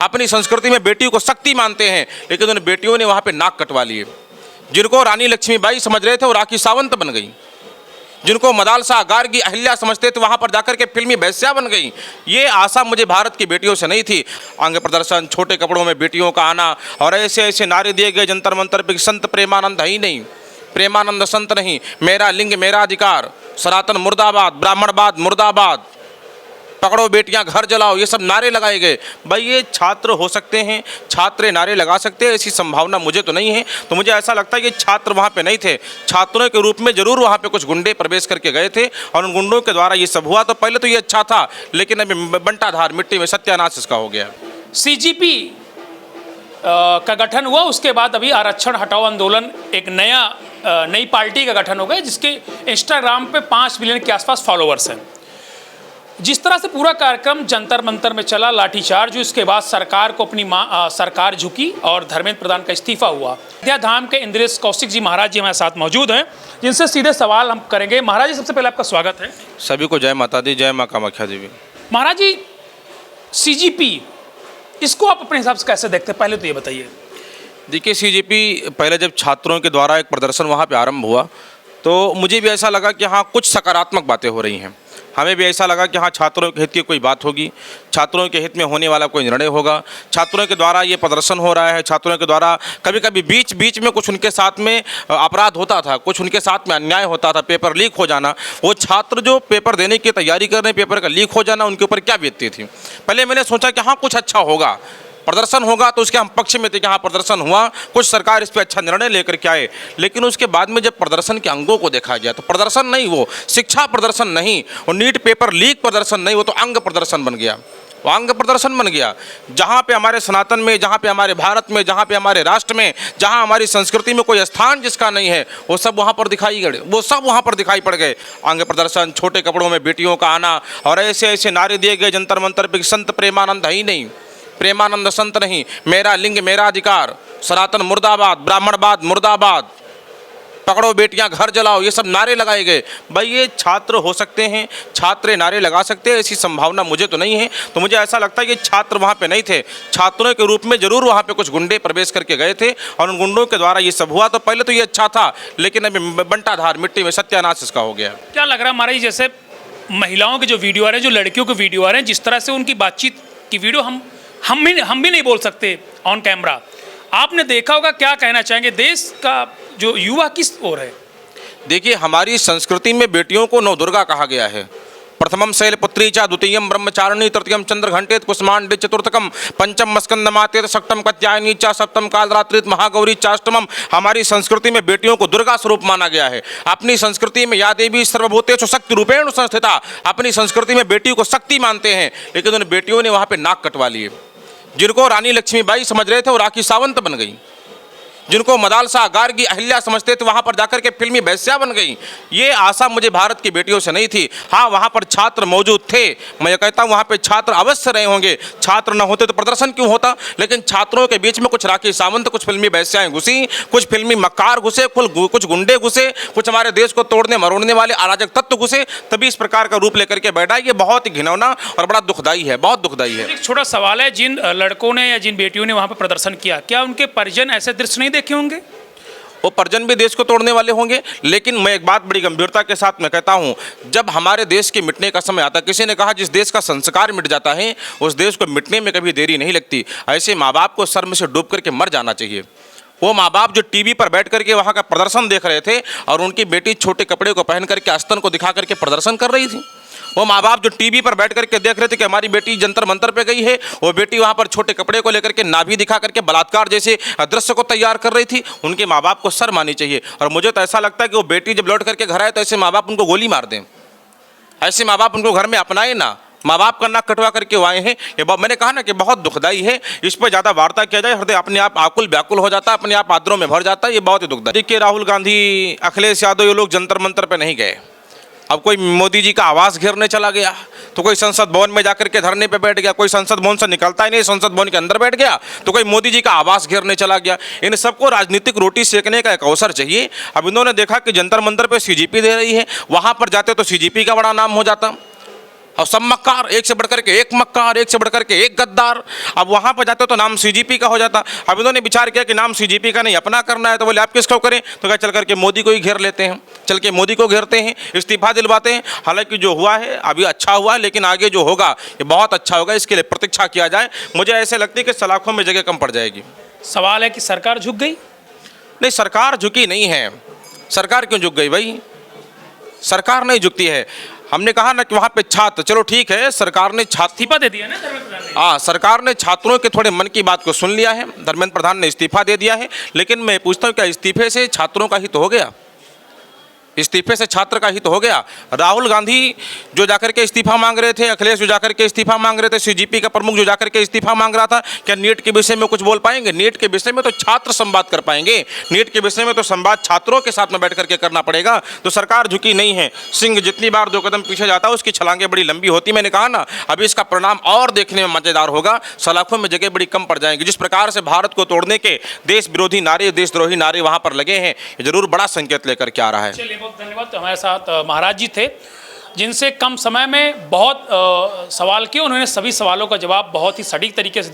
अपनी संस्कृति में बेटी को शक्ति मानते हैं, लेकिन उन बेटियों ने वहाँ पे नाक कटवा लिए। जिनको रानी लक्ष्मीबाई समझ रहे थे वो राखी सावंत बन गई। जिनको मदालसा गार्गी अहिल्या समझते थे वहाँ पर जाकर के फिल्मी वैश्या बन गई। ये आशा मुझे भारत की बेटियों से नहीं थी। अंग प्रदर्शन, छोटे कपड़ों में बेटियों का आना और ऐसे ऐसे नारे दिए गए जंतर मंतर पे, संत प्रेमानंद ही नहीं, प्रेमानंद संत नहीं, मेरा लिंग मेरा अधिकार, सनातन मुर्दाबाद, ब्राह्मणवाद मुर्दाबाद, पकड़ो बेटियां घर जलाओ, ये सब नारे लगाए गए। भाई ये छात्र हो सकते हैं, छात्र नारे लगा सकते हैं, ऐसी संभावना मुझे तो नहीं है। तो मुझे ऐसा लगता है कि छात्र वहाँ पे नहीं थे, छात्रों के रूप में जरूर वहाँ पे कुछ गुंडे प्रवेश करके गए थे और उन गुंडों के द्वारा ये सब हुआ। तो पहले तो ये अच्छा था, लेकिन अभी बंटाधार मिट्टी में सत्यानाश इसका हो गया। सीजीपी का गठन हुआ, उसके बाद अभी आरक्षण हटाओ आंदोलन एक नई पार्टी का गठन हो गया, जिसके इंस्टाग्राम पे 5 मिलियन के आसपास फॉलोअर्स हैं। जिस तरह से पूरा कार्यक्रम जंतर मंतर में चला, लाठीचार्ज, इसके बाद सरकार को अपनी सरकार झुकी और धर्मेंद्र प्रधान का इस्तीफा हुआ। अयोध्या धाम के इंद्रेश कौशिक जी महाराज जी हमारे साथ मौजूद हैं, जिनसे सीधे सवाल हम करेंगे। महाराज जी, सबसे पहले आपका स्वागत है। सभी को जय माता दी, जय माँ कामाख्या देवी। महाराज जी, सीजीपी, इसको आप अपने हिसाब से कैसे देखते हैं, पहले तो ये बताइए। देखिए, सीजीपी पहले जब छात्रों के द्वारा एक प्रदर्शन वहाँ पे आरंभ हुआ तो मुझे भी ऐसा लगा कि हाँ कुछ सकारात्मक बातें हो रही हैं। हमें भी ऐसा लगा कि हाँ छात्रों के हित की कोई बात होगी, छात्रों के हित में होने वाला कोई निर्णय होगा। छात्रों के द्वारा ये प्रदर्शन हो रहा है, छात्रों के द्वारा कभी कभी बीच बीच में कुछ उनके साथ में अपराध होता था, कुछ उनके साथ में अन्याय होता था, पेपर लीक हो जाना। वो छात्र जो पेपर देने की तैयारी कर रहे हैं, पेपर का लीक हो जाना, उनके ऊपर क्या बीतती थी। पहले मैंने सोचा कि हाँ कुछ अच्छा होगा, प्रदर्शन होगा, तो उसके हम पक्ष में थे कि हाँ प्रदर्शन हुआ, कुछ सरकार इस पर अच्छा निर्णय लेकर के आए। लेकिन उसके बाद में जब प्रदर्शन के अंगों को देखा गया तो प्रदर्शन नहीं, वो शिक्षा प्रदर्शन नहीं, वो नीट पेपर लीक प्रदर्शन नहीं, वो तो अंग प्रदर्शन बन गया, वो अंग प्रदर्शन बन गया। जहाँ पे हमारे सनातन में, जहाँ पे हमारे भारत में, जहाँ पे हमारे राष्ट्र में, जहाँ हमारी संस्कृति में कोई स्थान जिसका नहीं है, वो सब वहाँ पर दिखाई गए, वो सब वहाँ पर दिखाई पड़ गए। अंग प्रदर्शन, छोटे कपड़ों में बेटियों का आना और ऐसे ऐसे नारे दिए गए जंतर मंतर पे, संत प्रेमानंद ही नहीं, प्रेमानंद संत नहीं, मेरा लिंग मेरा अधिकार, सनातन मुर्दाबाद, ब्राह्मणवाद मुर्दाबाद, पकड़ो बेटियां घर जलाओ, ये सब नारे लगाए गए। भाई ये छात्र हो सकते हैं, छात्र नारे लगा सकते हैं, ऐसी संभावना मुझे तो नहीं है। तो मुझे ऐसा लगता है कि छात्र वहाँ पे नहीं थे, छात्रों के रूप में जरूर वहाँ पे कुछ गुंडे प्रवेश करके गए थे और उन गुंडों के द्वारा ये सब हुआ। तो पहले तो ये अच्छा था, लेकिन अभी बंटाधार मिट्टी में सत्यानाश इसका हो गया। क्या लग रहा है हमारी, जैसे महिलाओं के जो वीडियो आ रहे हैं, जो लड़कियों के वीडियो आ रहे हैं, जिस तरह से उनकी बातचीत की वीडियो हम भी नहीं बोल सकते ऑन कैमरा, आपने देखा होगा, क्या कहना चाहेंगे? देश का जो युवा किस ओर है? देखिए, हमारी संस्कृति में बेटियों को नवदुर्गा कहा गया है। प्रथमम शैलपुत्री चा, द्वितीयम ब्रह्मचारिणी, तृतीयम चंद्रघंटेत, कुष्मांडे, चतुर्थकम पंचम स्कंदमातेत, सप्तम कात्यायनी चा, सप्तम कालरात्रित, महागौरी चाष्टमम। हमारी संस्कृति में बेटियों को दुर्गा स्वरूप माना गया है। अपनी संस्कृति में या देवी सर्वभूतेषु शक्ति रूपेण संस्थिता, अपनी संस्कृति में बेटी को शक्ति मानते हैं, लेकिन उन बेटियों ने वहाँ पे नाक कटवा लिए। जिनको रानी लक्ष्मीबाई समझ रहे थे वो राखी सावंत बन गई। जिनको मदालसा गार्गी अहिल्या समझते थे वहाँ पर जाकर के फिल्मी वैश्या बन गई। ये आशा मुझे भारत की बेटियों से नहीं थी। हाँ, वहाँ पर छात्र मौजूद थे, मैं कहता हूँ वहाँ पे छात्र अवश्य रहे होंगे, छात्र न होते तो प्रदर्शन क्यों होता। लेकिन छात्रों के बीच में कुछ राखी सावंत, कुछ फिल्मी वैश्याएं घुसी, कुछ फिल्मी मक्कार घुसे, कुछ गुंडे घुसे, कुछ हमारे देश को तोड़ने मरोड़ने वाले अराजक तत्व घुसे, तभी इस प्रकार का रूप लेकर के बैठा। ये बहुत ही घिनौना और बड़ा दुखदायी है, बहुत दुखदायी है। एक छोटा सवाल है, जिन लड़कों ने या जिन बेटियों ने वहाँ पर प्रदर्शन किया, क्या उनके परिजन ऐसे दृश्य नहीं देखे होंगे? वो परिजन भी देश को तोड़ने वाले होंगे। लेकिन मैं एक बात बड़ी गंभीरता के साथ मैं कहता हूँ, जब हमारे देश के मिटने का समय आता, किसी ने कहा जिस देश का संस्कार मिट जाता है उस देश को मिटने में कभी देरी नहीं लगती। ऐसे माँ बाप को शर्म से डूब करके मर जाना चाहिए। वो माँ बाप जो टीवी पर बैठ करके वहाँ का प्रदर्शन देख रहे थे और उनकी बेटी छोटे कपड़े को पहन करके आस्तन को दिखा करके प्रदर्शन कर रही थी, वो माँ बाप जो टीवी पर बैठ करके देख रहे थे कि हमारी बेटी जंतर मंतर पे गई है, वो बेटी वहाँ पर छोटे कपड़े को लेकर के नाभि दिखा करके बलात्कार जैसे दृश्य को तैयार कर रही थी, उनके माँ बाप को शर्म आनी चाहिए। और मुझे तो ऐसा लगता है कि वो बेटी जब लौट करके घर आए तो ऐसे माँ बाप उनको गोली मार दें, ऐसे माँ बाप उनको घर में अपनाए ना। माँ बाप का नाक कटवा करके वो आए हैं। ये मैंने कहा ना कि बहुत दुखदाई है। इस पर ज़्यादा वार्ता किया जाए हृदय अपने आप आकुल व्याकुल हो जाता है, अपने आप आदरों में भर जाता है। ये बहुत ही दुखदाई। देखिए, राहुल गांधी, अखिलेश यादव, ये लोग जंतर मंतर पे नहीं गए। अब कोई मोदी जी का आवास घेरने चला गया तो कोई संसद भवन में जाकर के धरने पे बैठ गया, कोई संसद भवन से निकलता ही नहीं, संसद भवन के अंदर बैठ गया, तो कोई मोदी जी का आवास घेरने चला गया। इन सबको राजनीतिक रोटी सेकने का एक अवसर चाहिए। अब इन्होंने देखा कि जंतर मंतर पे सीजीपी दे रही है, वहाँ पर जाते तो सीजीपी का बड़ा नाम हो जाता, और सब मक्कार, एक से बढ़कर के एक मक्कार, एक से बढ़कर के एक गद्दार। अब वहाँ पर जाते हो तो नाम सीजीपी का हो जाता। अब इन्होंने विचार किया कि नाम सीजीपी का नहीं अपना करना है, तो बोले आप किसको करें, तो क्या चल करके मोदी को ही घेर लेते हैं, चल के मोदी को घेरते हैं, इस्तीफा दिलवाते हैं। हालांकि जो हुआ है अभी अच्छा हुआ, लेकिन आगे जो होगा ये बहुत अच्छा होगा, इसके लिए प्रतीक्षा किया जाए। मुझे ऐसे लगती है कि सलाखों में जगह कम पड़ जाएगी। सवाल है कि सरकार झुक गई? नहीं, सरकार झुकी नहीं है। सरकार क्यों झुक गई भाई? सरकार नहीं झुकती है। हमने कहा ना कि वहाँ पे छात्र, चलो ठीक है, सरकार ने इस्तीफा दे दिया ना धर्मेंद्र प्रधान ने। हाँ, सरकार ने छात्रों के थोड़े मन की बात को सुन लिया है, धर्मेंद्र प्रधान ने इस्तीफा दे दिया है। लेकिन मैं पूछता हूँ क्या इस्तीफे से छात्रों का हित हो गया? इस्तीफे से छात्र का हित हो गया? राहुल गांधी जो जाकर के इस्तीफा मांग रहे थे, अखिलेश जो जाकर के इस्तीफा मांग रहे थे, सीजीपी का प्रमुख जो जाकर के इस्तीफा मांग रहा था, क्या नीट के विषय में कुछ बोल पाएंगे? नीट के विषय में तो छात्र संवाद कर पाएंगे, नीट के विषय में तो संवाद छात्रों के साथ में बैठ करके करना पड़ेगा। तो सरकार झुकी नहीं है। सिंह जितनी बार 2 कदम पीछे जाता है उसकी छलांगे बड़ी लंबी होती। मैंने कहा ना, अभी इसका परिणाम और देखने में मजेदार होगा। सलाखों में जगह बड़ी कम पड़ जाएंगी। जिस प्रकार से भारत को तोड़ने के देश विरोधी नारे, देशद्रोही नारे वहां पर लगे हैं, ये जरूर बड़ा संकेत लेकर के आ रहा है। चलिए, बहुत धन्यवाद। तो हमारे साथ महाराज जी थे, जिनसे कम समय में बहुत सवाल किए, उन्होंने सभी सवालों का जवाब बहुत ही सटीक तरीके से